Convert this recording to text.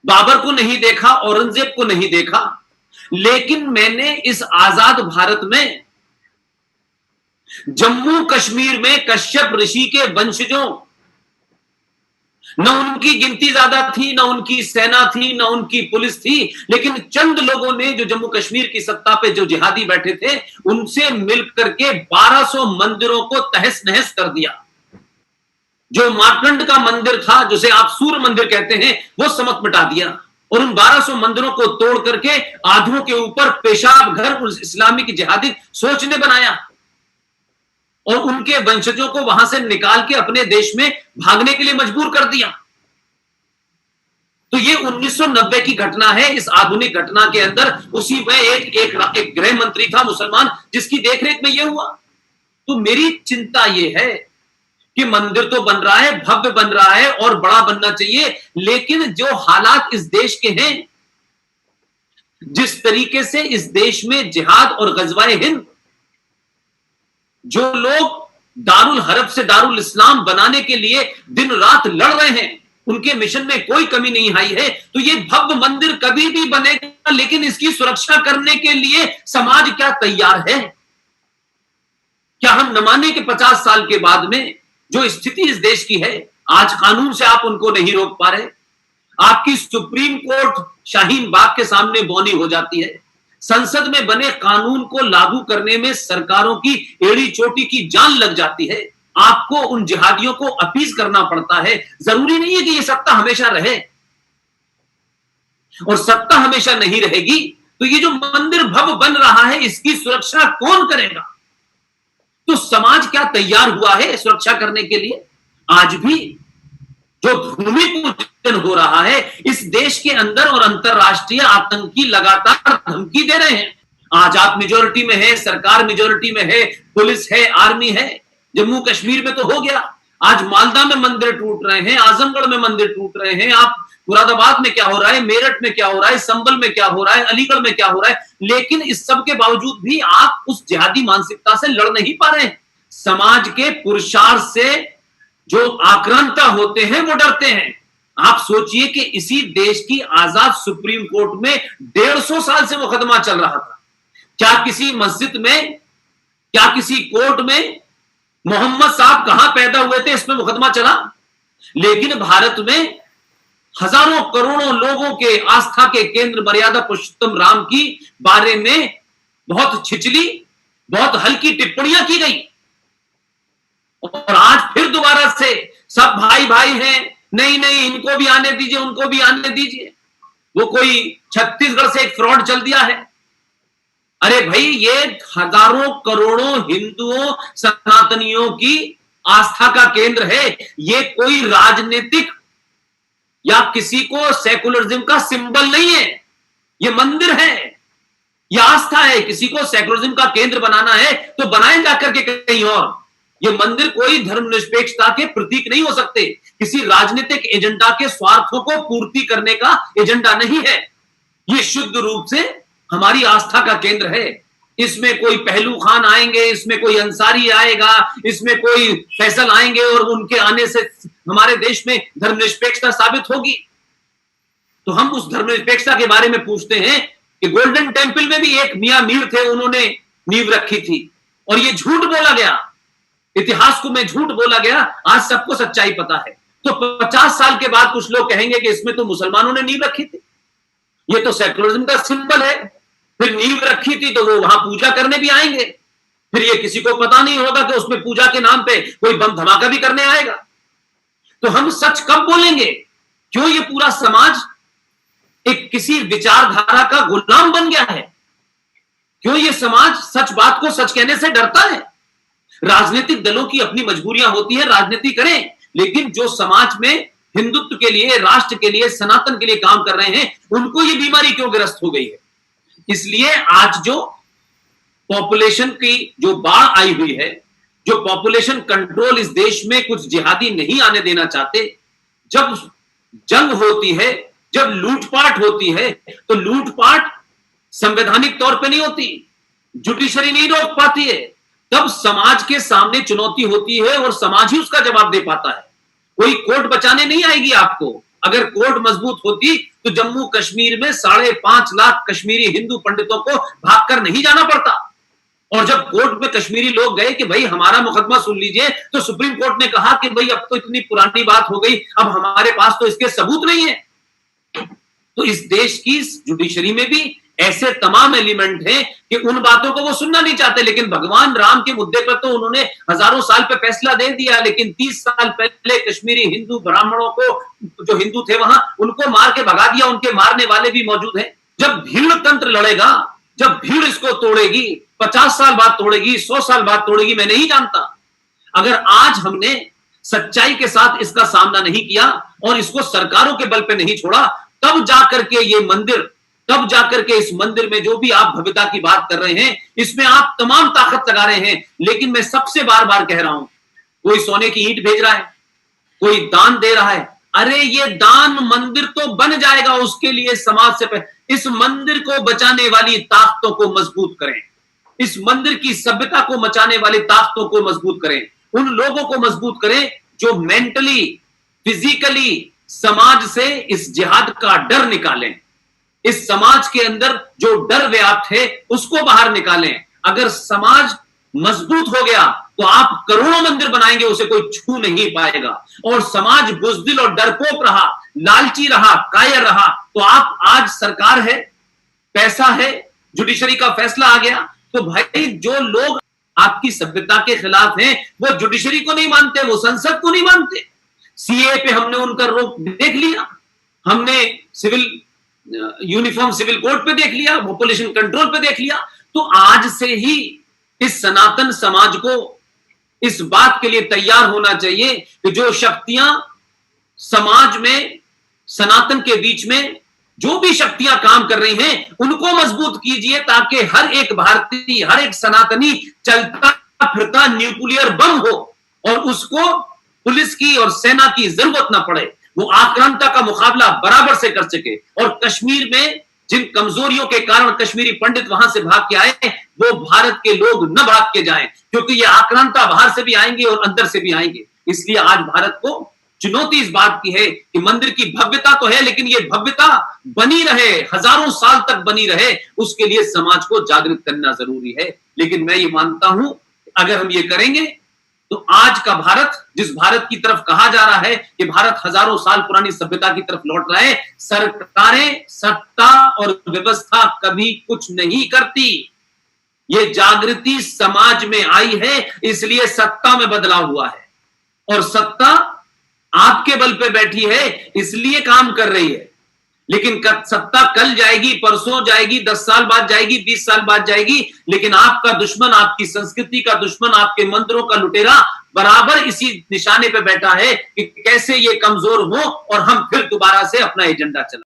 बाबर को नहीं देखा, औरंगजेब को नहीं देखा, लेकिन मैंने इस आजाद भारत में जम्मू कश्मीर में कश्यप ऋषि के वंशजों, न उनकी गिनती ज्यादा थी, न उनकी सेना थी, न उनकी पुलिस थी, लेकिन चंद लोगों ने जो जम्मू कश्मीर की सत्ता पे जो जिहादी बैठे थे, उनसे मिलकर के 1200 मंदिरों को तहस नहस कर दिया। जो मार्कंड का मंदिर था, जिसे आप सूर्य मंदिर कहते हैं, वो समत मिटा दिया और उन 1200 मंदिरों को तोड़ करके आधों के ऊपर पेशाब घर उस इस्लामिक जिहादी सोच ने बनाया और उनके वंशजों को वहां से निकाल के अपने देश में भागने के लिए मजबूर कर दिया। तो ये 1990 की घटना है। इस आधुनिक घटना के अंदर उसी में एक गृह मंत्री था मुसलमान, जिसकी देखरेख में यह हुआ। तो मेरी चिंता यह है कि मंदिर तो बन रहा है, भव्य बन रहा है और बड़ा बनना चाहिए, लेकिन जो हालात इस देश के हैं, जिस तरीके से इस देश में जिहाद और गजवाए हिंद, जो लोग दारुल हरब से दारुल इस्लाम बनाने के लिए दिन रात लड़ रहे हैं, उनके मिशन में कोई कमी नहीं आई है। तो ये भव्य मंदिर कभी भी बनेगा, लेकिन इसकी सुरक्षा करने के लिए समाज क्या तैयार है? क्या हम न माने कि 50 साल के बाद में जो स्थिति इस देश की है, आज कानून से आप उनको नहीं रोक पा रहे, आपकी सुप्रीम कोर्ट शाहीन बाग के सामने बौनी हो जाती है, संसद में बने कानून को लागू करने में सरकारों की एड़ी चोटी की जान लग जाती है, आपको उन जिहादियों को अपीज करना पड़ता है। जरूरी नहीं है कि यह सत्ता हमेशा रहे, और सत्ता हमेशा नहीं रहेगी तो ये जो मंदिर भव्य बन रहा है, इसकी सुरक्षा कौन करेगा? तो समाज क्या तैयार हुआ है सुरक्षा करने के लिए? आज भी जो भूमि पूजन हो रहा है, इस देश के अंदर और अंतरराष्ट्रीय आतंकी लगातार धमकी दे रहे हैं। आज आप मेजोरिटी में है, सरकार मेजोरिटी में है, पुलिस है, आर्मी है। जम्मू कश्मीर में तो हो गया, आज मालदा में मंदिर टूट रहे हैं, आजमगढ़ में मंदिर टूट रहे हैं, आप मुरादाबाद में क्या हो रहा है, मेरठ में क्या हो रहा है, संभल में क्या हो रहा है, अलीगढ़ में क्या हो रहा है। लेकिन इस सब के बावजूद भी आप उस जिहादी मानसिकता से लड़ नहीं पा रहे हैं। समाज के पुरुषार्थ से जो आक्रांता होते हैं वो डरते हैं। आप सोचिए कि इसी देश की आजाद सुप्रीम कोर्ट में 150 साल से मुकदमा चल रहा था। क्या किसी मस्जिद में, क्या किसी कोर्ट में मोहम्मद साहब कहां पैदा हुए थे इसमें मुकदमा चला? लेकिन भारत में हजारों करोड़ों लोगों के आस्था के केंद्र मर्यादा पुरुषोत्तम राम की बारे में बहुत छिचली, बहुत हल्की टिप्पणियां की गई, और आज फिर दोबारा से सब भाई भाई हैं, नहीं नहीं इनको भी आने दीजिए, उनको भी आने दीजिए। वो कोई छत्तीसगढ़ से एक फ्रॉड चल दिया है। अरे भाई, ये हजारों करोड़ों हिंदुओं सनातनियों की आस्था का केंद्र है। ये कोई राजनीतिक या किसी को सेकुलरिज्म का सिंबल नहीं है, ये मंदिर है, यह आस्था है। किसी को सेकुलरिज्म का केंद्र बनाना है तो बनाए जाकर के कहीं और। ये मंदिर कोई धर्मनिरपेक्षता के प्रतीक नहीं हो सकते, किसी राजनीतिक एजेंडा के स्वार्थों को पूर्ति करने का एजेंडा नहीं है। ये शुद्ध रूप से हमारी आस्था का केंद्र है। इसमें कोई पहलू खान आएंगे, इसमें कोई अंसारी आएगा, इसमें कोई फैसल आएंगे और उनके आने से हमारे देश में धर्मनिरपेक्षता साबित होगी। तो हम उस धर्मनिरपेक्षता के बारे में पूछते हैं कि गोल्डन टेम्पल में भी एक मियां मीर थे, उन्होंने नींव रखी थी और ये झूठ बोला गया, इतिहास को में झूठ बोला गया। आज सबको सच्चाई पता है। तो 50 साल के बाद कुछ लोग कहेंगे कि इसमें तो मुसलमानों ने नींव रखी थी, ये तो सेकुलरिज्म का सिंबल है, फिर नींव रखी थी तो वो वहां पूजा करने भी आएंगे। फिर ये किसी को पता नहीं होगा कि उसमें पूजा के नाम पे कोई बम धमाका भी करने आएगा। तो हम सच कब बोलेंगे? क्यों ये पूरा समाज एक किसी विचारधारा का गुलाम बन गया है? क्यों ये समाज सच बात को सच कहने से डरता है? राजनीतिक दलों की अपनी मजबूरियां होती है, राजनीति करें, लेकिन जो समाज में हिंदुत्व के लिए, राष्ट्र के लिए, सनातन के लिए काम कर रहे हैं, उनको ये बीमारी क्यों ग्रस्त हो गई है? इसलिए आज जो पॉपुलेशन की जो बाढ़ आई हुई है, जो पॉपुलेशन कंट्रोल इस देश में कुछ जिहादी नहीं आने देना चाहते, जब जंग होती है, जब लूटपाट होती है, तो लूटपाट संवैधानिक तौर पे नहीं होती, जुडिशरी नहीं रोक पाती है, तब समाज के सामने चुनौती होती है और समाज ही उसका जवाब दे पाता है। कोई कोर्ट बचाने नहीं आएगी आपको, अगर कोर्ट मजबूत होती तो जम्मू कश्मीर में 5.5 लाख कश्मीरी हिंदू पंडितों को भागकर नहीं जाना पड़ता। और जब कोर्ट में कश्मीरी लोग गए कि भाई हमारा मुकदमा सुन लीजिए, तो सुप्रीम कोर्ट ने कहा कि भाई अब तो इतनी पुरानी बात हो गई, अब हमारे पास तो इसके सबूत नहीं है। तो इस देश की जुडिशरी में भी ऐसे तमाम एलिमेंट हैं कि उन बातों को वो सुनना नहीं चाहते। लेकिन भगवान राम के मुद्दे पर तो उन्होंने हजारों साल पे फैसला दे दिया, लेकिन 30 साल पहले कश्मीरी हिंदू ब्राह्मणों को, जो हिंदू थे वहां, उनको मार के भगा दिया। उनके मारने वाले भी मौजूद हैं। जब भीड़ तंत्र लड़ेगा, जब भीड़ इसको तोड़ेगी, 50 साल बाद तोड़ेगी, 100 साल बाद तोड़ेगी, मैं नहीं जानता। अगर आज हमने सच्चाई के साथ इसका सामना नहीं किया और इसको सरकारों के बल पे नहीं छोड़ा, तब जाकर के ये मंदिर, तब जाकर के इस मंदिर में जो भी आप भव्यता की बात कर रहे हैं, इसमें आप तमाम ताकत लगा रहे हैं। लेकिन मैं सबसे बार बार कह रहा हूं, कोई सोने की ईंट भेज रहा है, कोई दान दे रहा है, अरे ये दान मंदिर तो बन जाएगा, उसके लिए समाज से इस मंदिर को बचाने वाली ताकतों को मजबूत करें, इस मंदिर की सभ्यता को बचाने वाली ताकतों को मजबूत करें, उन लोगों को मजबूत करें जो मेंटली, फिजिकली समाज से इस जिहाद का डर निकालें। इस समाज के अंदर जो डर व्याप्त है उसको बाहर निकालें। अगर समाज मजबूत हो गया तो आप करोड़ों मंदिर बनाएंगे, उसे कोई छू नहीं पाएगा। और समाज बुज़दिल और डरपोक रहा, लालची रहा, कायर रहा, तो आप आज सरकार है, पैसा है, जुडिशरी का फैसला आ गया, तो भाई जो लोग आपकी सभ्यता के खिलाफ हैं वो जुडिशरी को नहीं मानते, वो संसद को नहीं मानते। सीए पे हमने उनका रोक देख लिया, हमने सिविल यूनिफॉर्म सिविल कोड पे देख लिया, पॉपुलेशन कंट्रोल पे देख लिया। तो आज से ही इस सनातन समाज को इस बात के लिए तैयार होना चाहिए कि जो शक्तियां समाज में, सनातन के बीच में जो भी शक्तियां काम कर रही हैं, उनको मजबूत कीजिए, ताकि हर एक भारतीय, हर एक सनातनी चलता फिरता न्यूक्लियर बम हो और उसको पुलिस की और सेना की जरूरत ना पड़े। वो आक्रांता का मुकाबला बराबर से कर सके। और कश्मीर में जिन कमजोरियों के कारण कश्मीरी पंडित वहां से भाग के आए, वो भारत के लोग न भाग के जाएं, क्योंकि ये आक्रांता बाहर से भी आएंगे और अंदर से भी आएंगे। इसलिए आज भारत को चुनौती इस बात की है कि मंदिर की भव्यता तो है, लेकिन ये भव्यता बनी रहे, हजारों साल तक बनी रहे, उसके लिए समाज को जागृत करना जरूरी है। लेकिन मैं ये मानता हूं अगर हम ये करेंगे तो आज का भारत, जिस भारत की तरफ कहा जा रहा है कि भारत हजारों साल पुरानी सभ्यता की तरफ लौट रहा है, सरकारें, सत्ता और व्यवस्था कभी कुछ नहीं करती। ये जागृति समाज में आई है, इसलिए सत्ता में बदलाव हुआ है। और सत्ता आपके बल पे बैठी है, इसलिए काम कर रही है। लेकिन सत्ता कल जाएगी, परसों जाएगी, 10 साल बाद जाएगी, 20 साल बाद जाएगी, लेकिन आपका दुश्मन, आपकी संस्कृति का दुश्मन, आपके मंदिरों का लुटेरा बराबर इसी निशाने पे बैठा है कि कैसे ये कमजोर हो और हम फिर दोबारा से अपना एजेंडा चलाएं।